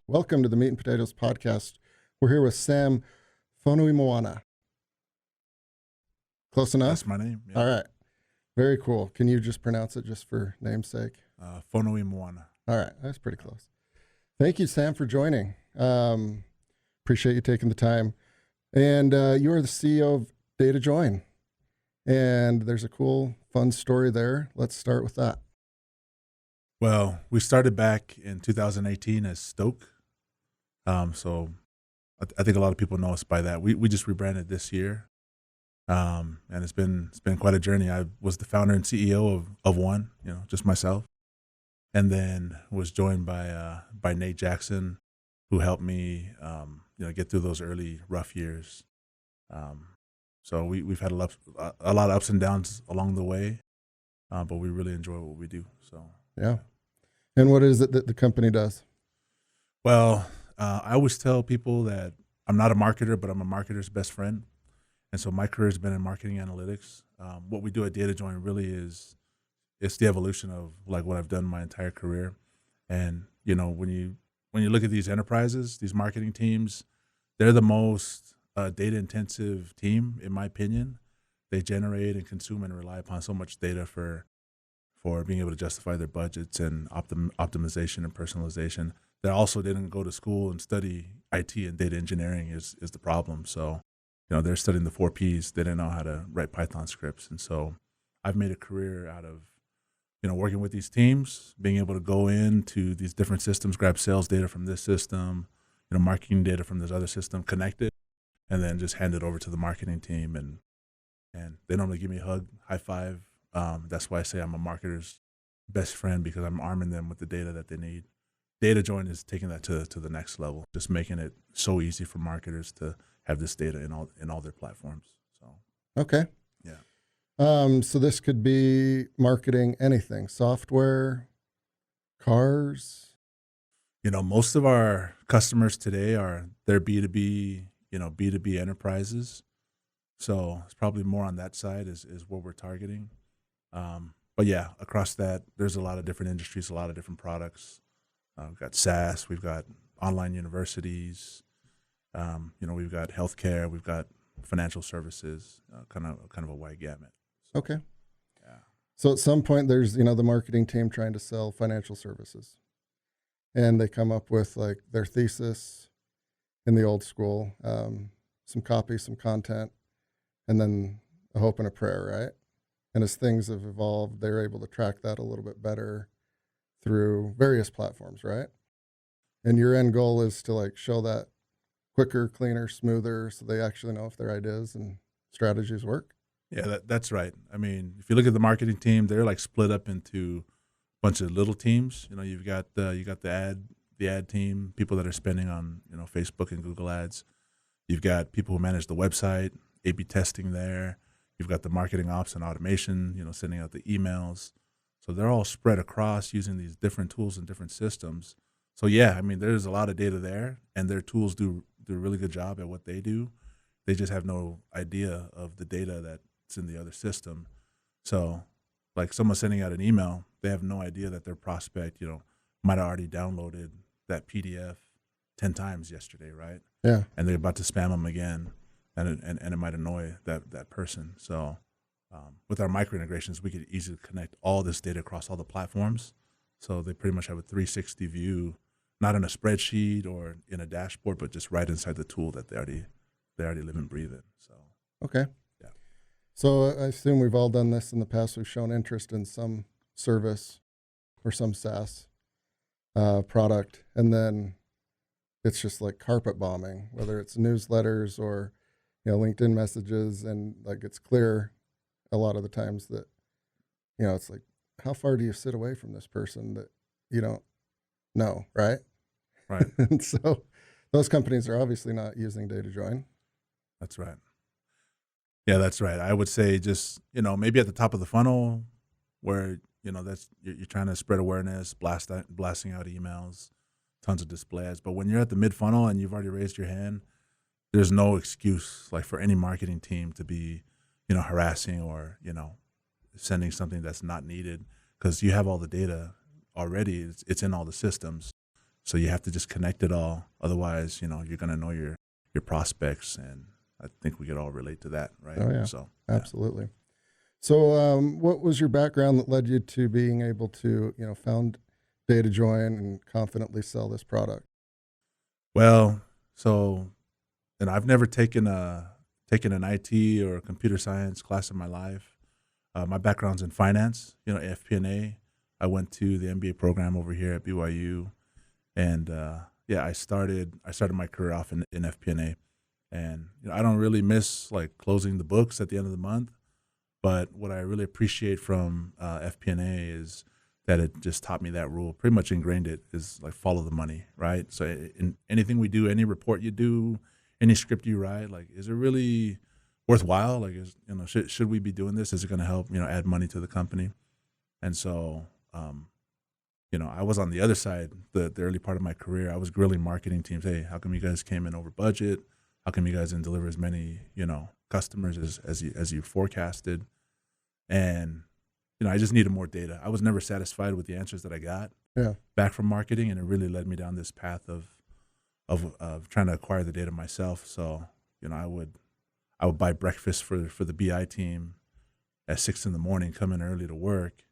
Welcome to the Meat and Potatoes podcast. We're here with Sam Fonoimoana. Close enough? That's my name. Yeah. All right. Very cool. Can you just pronounce it just for namesake? Fonoimoana. All right. That's pretty close. Thank you, Sam, for joining. Appreciate you taking the time. And you are the CEO of DataJoin. And there's a cool, fun story there. Let's start with that. Well, we started back in 2018 as Stoke. So I think a lot of people know us by that. We just rebranded this year. And it's been quite a journey. I was the founder and CEO of one, just myself. And then was joined by Nate Jackson, who helped me, get through those early rough years. So we've had a lot of ups and downs along the way, but we really enjoy what we do. So yeah. And what is it that the company does? Well, I always tell people that I'm not a marketer, but I'm a marketer's best friend. And so my career has been in marketing analytics. What we do at DataJoin really is it's the evolution of like what I've done my entire career. And when you look at these enterprises, these marketing teams, they're the most data intensive team, in my opinion. They generate and consume and rely upon so much data for being able to justify their budgets and optimization and personalization. They also didn't go to school and study IT and data engineering is the problem. So, they're studying the 4 Ps. They didn't know how to write Python scripts. And so I've made a career out of, working with these teams, being able to go into these different systems, grab sales data from this system, marketing data from this other system, connect it, and then just hand it over to the marketing team. And they normally give me a hug, high five. That's why I say I'm a marketer's best friend, because I'm arming them with the data that they need. DataJoin is taking that to the next level, just making it so easy for marketers to have this data in all their platforms. So okay. Yeah. So this could be marketing anything, software, cars. Most of our customers today they're B2B, B2B enterprises. So it's probably more on that side is what we're targeting. But yeah, across that, there's a lot of different industries, a lot of different products. We've got SaaS, we've got online universities, we've got healthcare, we've got financial services, kind of a wide gamut. So, okay. Yeah. So at some point there's, the marketing team trying to sell financial services, and they come up with like their thesis in the old school, some copy, some content, and then a hope and a prayer, right? And as things have evolved, they're able to track that a little bit better through various platforms, right? And your end goal is to like show that quicker, cleaner, smoother, so they actually know if their ideas and strategies work. Yeah, that's right. I mean, if you look at the marketing team, they're like split up into a bunch of little teams. You've got the ad team, people that are spending on Facebook and Google ads. You've got people who manage the website, A/B testing there. You've got the marketing ops and automation, sending out the emails. So they're all spread across using these different tools and different systems. So yeah, I mean, there's a lot of data there, and their tools do a really good job at what they do. They just have no idea of the data that's in the other system. So like someone sending out an email, they have no idea that their prospect, might have already downloaded that PDF 10 times yesterday, right? Yeah. And they're about to spam them again, and it might annoy that person. So with our micro integrations, we could easily connect all this data across all the platforms. So they pretty much have a 360 view, not in a spreadsheet or in a dashboard, but just right inside the tool that they already live and breathe in. So okay. Yeah. So I assume we've all done this in the past. We've shown interest in some service or some SaaS product, and then it's just like carpet bombing, whether it's newsletters or LinkedIn messages, and like it's clear a lot of the times that it's like, how far do you sit away from this person that you don't know, right? Right. And so those companies are obviously not using DataJoin. That's right. Yeah, that's right. I would say just, maybe at the top of the funnel where, that's you're trying to spread awareness, blasting out emails, tons of display ads. But when you're at the mid funnel and you've already raised your hand, there's no excuse like for any marketing team to be, harassing or, sending something that's not needed because you have all the data already. It's in all the systems, so you have to just connect it all. Otherwise, you're gonna know your prospects, and I think we could all relate to that, right? Oh yeah, So yeah. absolutely. So, what was your background that led you to being able to, found DataJoin and confidently sell this product? Well, so and I've never taken an IT or computer science class in my life. My background's in finance, FP&A. I went to the MBA program over here at BYU, and yeah, I started my career off in FP&A, and I don't really miss like closing the books at the end of the month. But what I really appreciate from FP&A is that it just taught me that rule, pretty much ingrained it, is like follow the money, right? So in anything we do, any report you do, any script you write, like, is it really worthwhile? Like, should we be doing this? Is it going to help, add money to the company? And so, I was on the other side, the early part of my career. I was grilling marketing teams. Hey, how come you guys came in over budget? How come you guys didn't deliver as many, customers as you forecasted? And I just needed more data. I was never satisfied with the answers that I got Yeah. back from marketing, and it really led me down this path of trying to acquire the data myself. So I would buy breakfast for the BI team at 6 in the morning, come in early to work,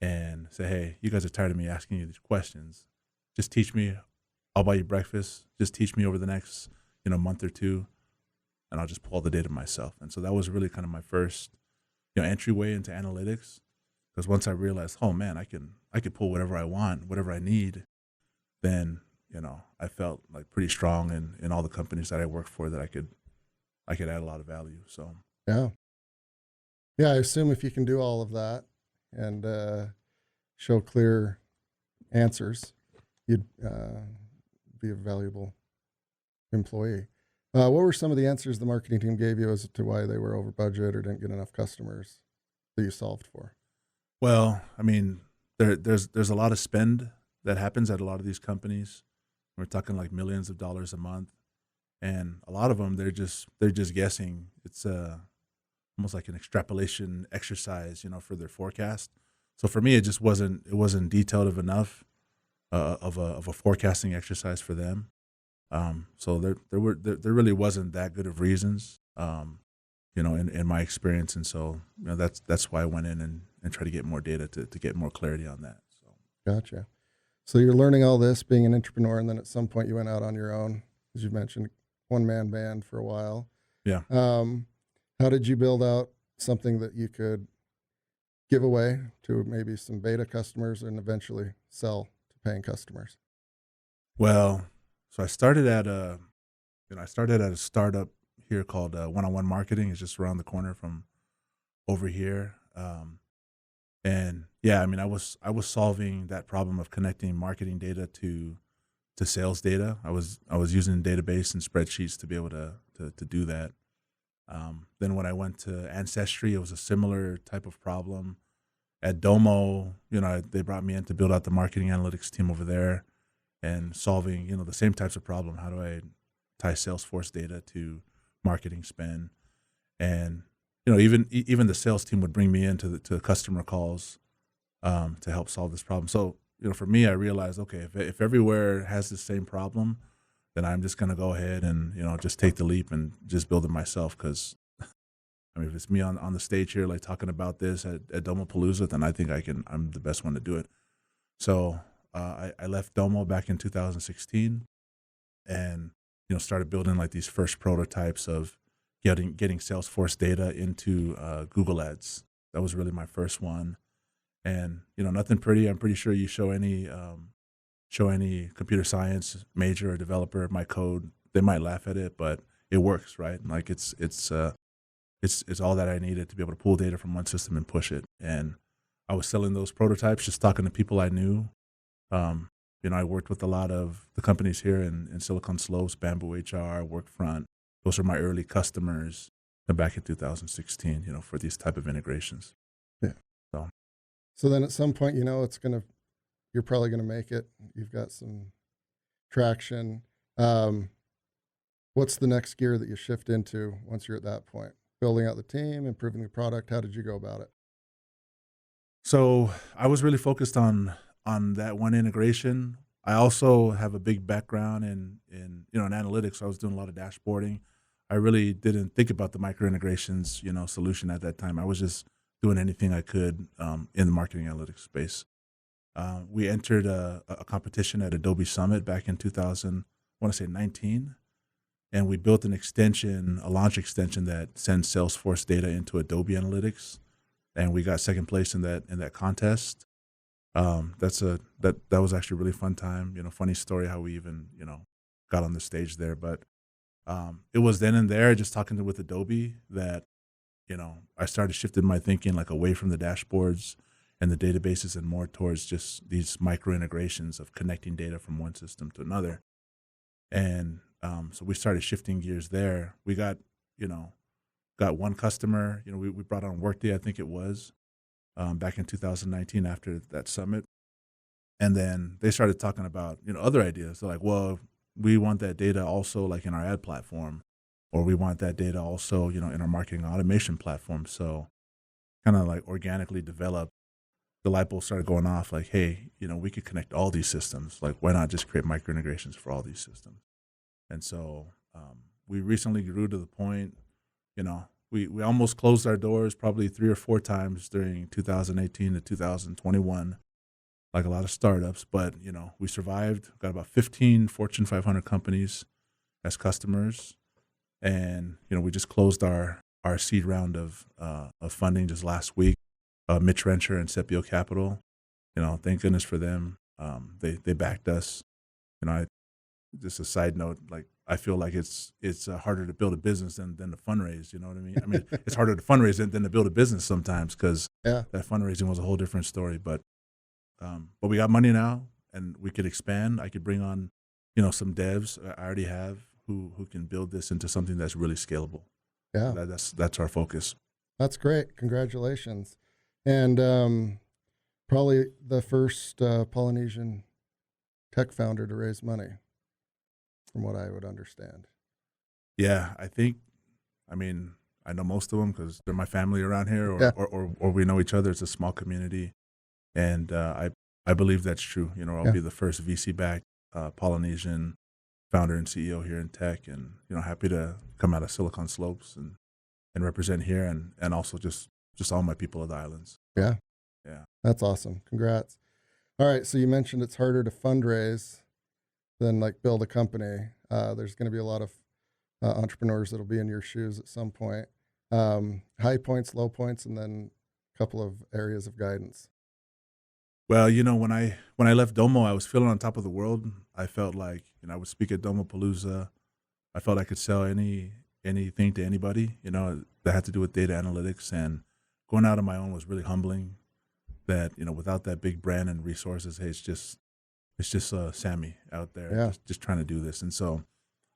and say, hey, you guys are tired of me asking you these questions. Just teach me. I'll buy you breakfast. Just teach me over the next month or two, and I'll just pull all the data myself. And so that was really kind of my first entryway into analytics. Because once I realized, oh man, I could pull whatever I want, whatever I need, then I felt like pretty strong in all the companies that I worked for that I could add a lot of value. So Yeah. Yeah. I assume if you can do all of that and show clear answers, you'd be a valuable employee. What were some of the answers the marketing team gave you as to why they were over budget or didn't get enough customers that you solved for? well, I mean, there's a lot of spend that happens at a lot of these companies. We're talking like millions of dollars a month, and a lot of them they're just guessing. It's almost like an extrapolation exercise, for their forecast. So for me, it wasn't detailed enough of a forecasting exercise for them. So there really wasn't that good of reasons, in my experience, and so that's why I went in and tried to get more data to get more clarity on that. So Gotcha. So you're learning all this, being an entrepreneur, and then at some point you went out on your own, as you mentioned, one man band for a while. yeah. How did you build out something that you could give away to maybe some beta customers and eventually sell to paying customers? Well, so I started at a startup here called One-on-One Marketing. It's just around the corner from over here. And yeah, I mean, I was solving that problem of connecting marketing data to sales data. I was using database and spreadsheets to be able to do that. Then when I went to Ancestry, it was a similar type of problem. At Domo, they brought me in to build out the marketing analytics team over there and solving, the same types of problem. How do I tie Salesforce data to marketing spend? And even the sales team would bring me into to customer calls to help solve this problem. So for me, I realized, okay, if everywhere has the same problem, then I'm just going to go ahead and just take the leap and just build it myself. Because I mean, if it's me on the stage here, like talking about this at Domopalooza, then I think I'm the best one to do it. So I left Domo back in 2016, and started building like these first prototypes of getting Salesforce data into Google Ads. That was really my first one, and nothing pretty. I'm pretty sure you show any computer science major or developer my code, they might laugh at it, but it works, right? Like it's all that I needed to be able to pull data from one system and push it. And I was selling those prototypes, just talking to people I knew. Um, I worked with a lot of the companies here in Silicon Slopes, Bamboo HR, Workfront. Those are my early customers back in 2016, for these type of integrations. Yeah. So, So then at some point, you're probably going to make it. You've got some traction. What's the next gear that you shift into once you're at that point? Building out the team, improving the product. How did you go about it? So I was really focused on that one integration. I also have a big background in analytics. So I was doing a lot of dashboarding. I really didn't think about the micro integrations, solution at that time. I was just doing anything I could in the marketing analytics space. We entered a competition at Adobe Summit back in 2000, I want to say 19, and we built an extension, a launch extension that sends Salesforce data into Adobe Analytics, and we got second place in that contest. That was actually a really fun time. Funny story how we even got on the stage there, but it was then and there, just talking with Adobe, that I started shifting my thinking like away from the dashboards and the databases and more towards just these micro integrations of connecting data from one system to another. And so we started shifting gears there. We you know, got one customer. We brought on Workday, I think it was, back in 2019 after that summit. And then they started talking about, other ideas. They're like, well, we want that data also like in our ad platform, or we want that data also, in our marketing automation platform. So kind of like organically developed, the light bulb started going off like, hey, we could connect all these systems. Like, why not just create micro integrations for all these systems? And so we recently grew to the point, we almost closed our doors probably 3 or 4 times during 2018 to 2021, like a lot of startups. But, we survived, got about 15 Fortune 500 companies as customers. And, we just closed our seed round of funding just last week. Mitch Rencher and Sepio Capital, thank goodness for them. They backed us. I just a side note, like I feel like it's harder to build a business than to fundraise. You know what I mean? I mean, it's harder to fundraise than to build a business sometimes, because Yeah. that fundraising was a whole different story. But we got money now, and we could expand. I could bring on, some devs I already have who can build this into something that's really scalable. Yeah. That's our focus. That's great. Congratulations. And probably the first Polynesian tech founder to raise money, from what I would understand. Yeah, I mean, I know most of them because they're my family around here, or, Yeah. or we know each other. It's a small community, and I believe that's true. I'll Yeah. be the first VC-backed Polynesian founder and CEO here in tech, and happy to come out of Silicon Slopes and represent here, and also just all my people of the islands. Yeah. Yeah. That's awesome. Congrats. All right. So you mentioned it's harder to fundraise than like build a company. There's going to be a lot of entrepreneurs that'll be in your shoes at some point. High points, low points, and then a couple of areas of guidance. Well, when I left Domo, I was feeling on top of the world. I felt like I would speak at Domo Palooza. I felt I could sell anything to anybody, that had to do with data analytics, and going out on my own was really humbling. That without that big brand and resources, hey, it's just Sammy out there, Yeah. just trying to do this. And so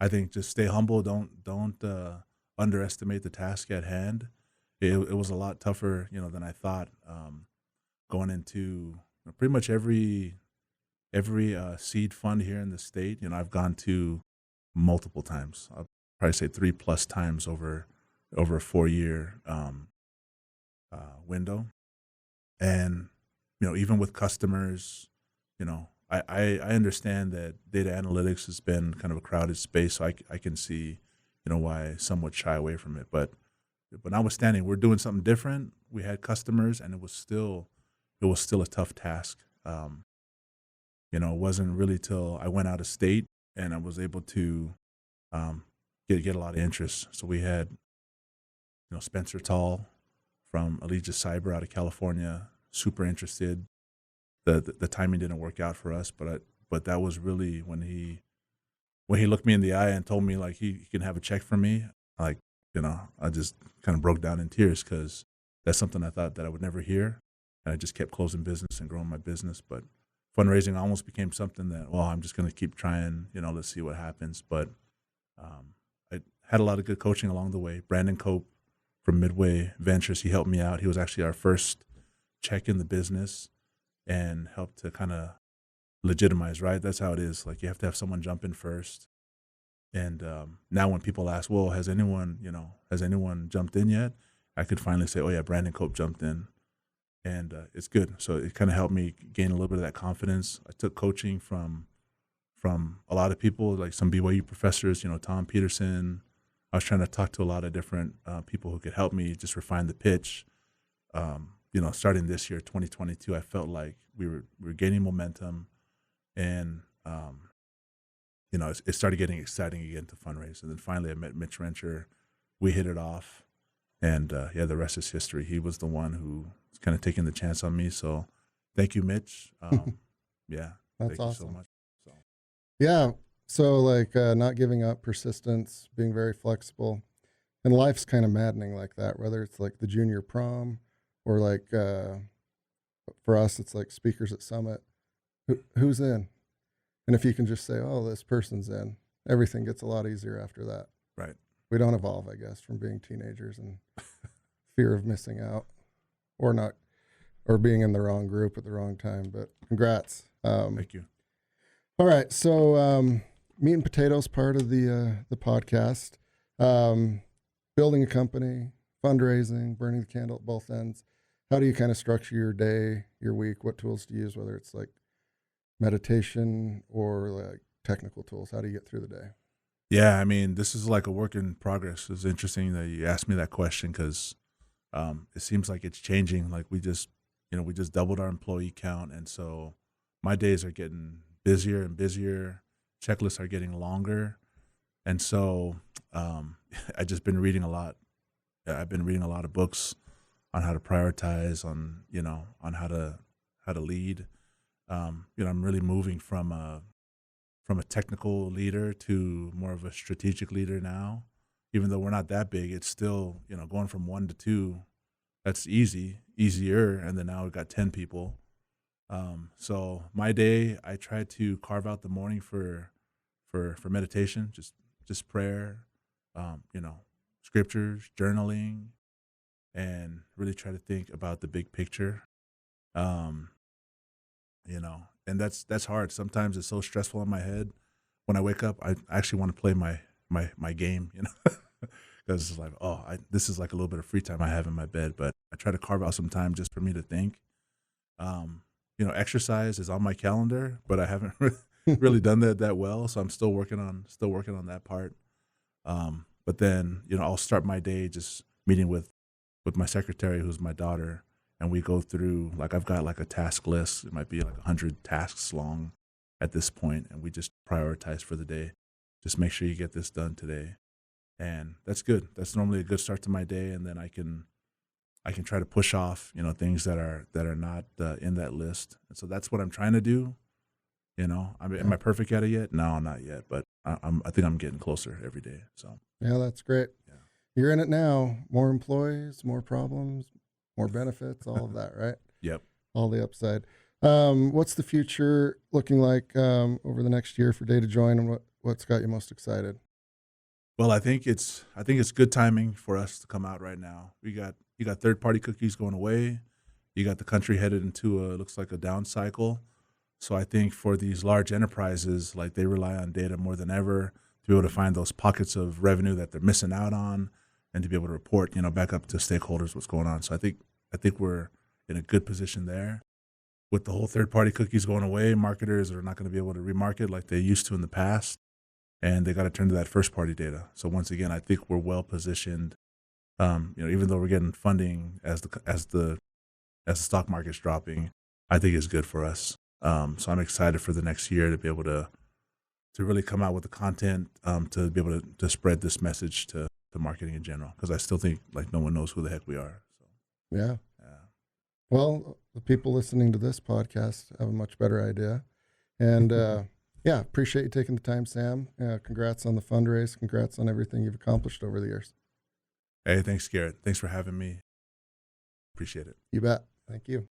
I think just stay humble. Don't underestimate the task at hand. It was a lot tougher, than I thought. Going into pretty much every seed fund here in the state, I've gone to multiple times. I'll probably say 3+ times over a 4-year window. And even with customers, I understand that data analytics has been kind of a crowded space, so I can see why some would shy away from it. But notwithstanding, we're doing something different. We had customers, and it was still a tough task. It wasn't really till I went out of state and I was able to get a lot of interest. So we had Spencer Tall from Allegis Cyber out of California, super interested. The timing didn't work out for us, but that was really when he looked me in the eye and told me like he can have a check from me. Like I just kind of broke down in tears, because that's something I thought that I would never hear, and I just kept closing business and growing my business. But fundraising almost became something that, well, I'm just going to keep trying. Let's see what happens. But I had a lot of good coaching along the way. Brandon Cope from Midway Ventures, he helped me out. He was actually our first check in the business, and helped to kind of legitimize, right? That's how it is. Like, you have to have someone jump in first. And now when people ask, well, has anyone jumped in yet? I could finally say, oh yeah, Brandon Cope jumped in. and it's good. So it kind of helped me gain a little bit of that confidence. I took coaching from a lot of people, like some BYU professors, Tom Peterson. I was trying to talk to a lot of different people who could help me just refine the pitch. Starting this year, 2022, I felt like we were gaining momentum, and it started getting exciting again to fundraise. And then finally, I met Mitch Rencher. We hit it off, and the rest is history. He was the one who was kind of taking the chance on me. So, thank you, Mitch. Yeah, That's thank you so awesome. much. So, Yeah. So like not giving up, persistence, being very flexible. And life's kind of maddening like that, whether it's like the junior prom or like for us, it's like speakers at Summit. Who's in? And if you can just say, oh, this person's in, everything gets a lot easier after that. right. We don't evolve, I guess, from being teenagers and fear of missing out or not, or being in the wrong group at the wrong time. But congrats. Thank you. All right. So meat and potatoes part of the podcast. Building a company, fundraising, burning the candle at both ends. How do you kind of structure your day, your week? What tools do you use, whether it's like meditation or like technical tools? How do you get through the day? Yeah, I mean, this is like a work in progress. It's interesting that you asked me that question because it seems like it's changing. Like we just doubled our employee count, and so my days are getting busier and busier. Checklists are getting longer, and so I've just been reading a lot. I've been reading a lot of books on how to prioritize, on how to lead. I'm really moving from a technical leader to more of a strategic leader now. Even though we're not that big, it's still going from 1 to 2. That's easier, and then now we've got 10 people. So my day, I try to carve out the morning for meditation, just prayer, scriptures, journaling, and really try to think about the big picture. Um, and that's hard. Sometimes it's so stressful in my head. When I wake up, I actually want to play my game, because it's like, this is like a little bit of free time I have in my bed. But I try to carve out some time just for me to think. Exercise is on my calendar, but I haven't really done that well. So I'm still working on that part. But then, I'll start my day just meeting with my secretary, who's my daughter, and we go through, like, I've got like a task list. It might be like 100 tasks long at this point, and we just prioritize for the day. Just make sure you get this done today. And that's good. That's normally a good start to my day, and then I can try to push off, things that are not in that list. And so that's what I'm trying to do. Am I perfect at it yet? No, not yet, but I think I'm getting closer every day. So Yeah, that's great. yeah. You're in it now. More employees, more problems, more benefits, all of that, right? Yep. All the upside. What's the future looking like over the next year for DataJoin, and what's got you most excited? Well, I think it's good timing for us to come out right now. You got third-party cookies going away. You got the country headed into looks like a down cycle. So I think for these large enterprises, like, they rely on data more than ever to be able to find those pockets of revenue that they're missing out on, and to be able to report, back up to stakeholders what's going on. So I think we're in a good position there. With the whole third-party cookies going away, marketers are not going to be able to remarket like they used to in the past, and they got to turn to that first-party data. So once again, I think we're well positioned. Even though we're getting funding as the stock market's dropping, I think it's good for us. So I'm excited for the next year to be able to really come out with the content, to be able to spread this message to marketing in general, because I still think like no one knows who the heck we are. So Yeah. yeah. Well, the people listening to this podcast have a much better idea. And yeah, appreciate you taking the time, Sam. Congrats on the fundraise. Congrats on everything you've accomplished over the years. Hey, thanks, Garrett. Thanks for having me. Appreciate it. You bet. Thank you.